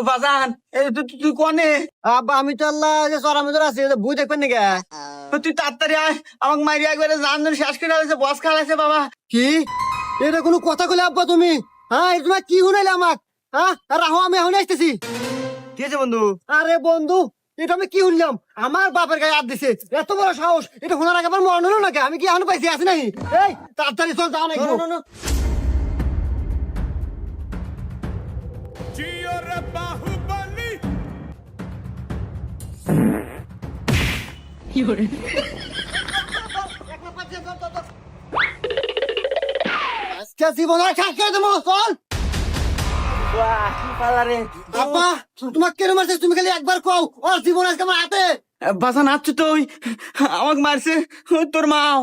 বাজান তুই কনে? আব্বা আমি তো আল্লাহ যে চড়া মজুর আছি বই দেখবেন নাকি? তুই তাড়াতাড়ি আয়, আমাকে মারি একবারে জান শেষ করে আলাইছে, বস খালাইছে বাবা। কি এটা কোনো কথা কইলে আব্বা তুমি? হ্যাঁ এটা তোমার কি শুনাইলে আমাক? হ্যাঁ রাহো আমি এখন আসতেছি। কি আছে বন্ধু? আরে বন্ধু এটা আমি কি শুনলাম? আমার বাপের গায়ে হাত দিছে, এত বড় সাহস! এটা শোনার আগে আমার মরণ হলো নাকি? আমি কি এখন পাইছি আছি নাকি? এই তাড়াতাড়ি চল, যাও নাকি? আজকে জীবন আর শেষ করে দেবো, চল। আব্বা তোমাকে কেন মারছে? তুমি খালি একবার কও, ওর জীবন আজকে আমার হাতে। বাজান আচ্ছু তুই, আমাকে মারছে তোর মাও।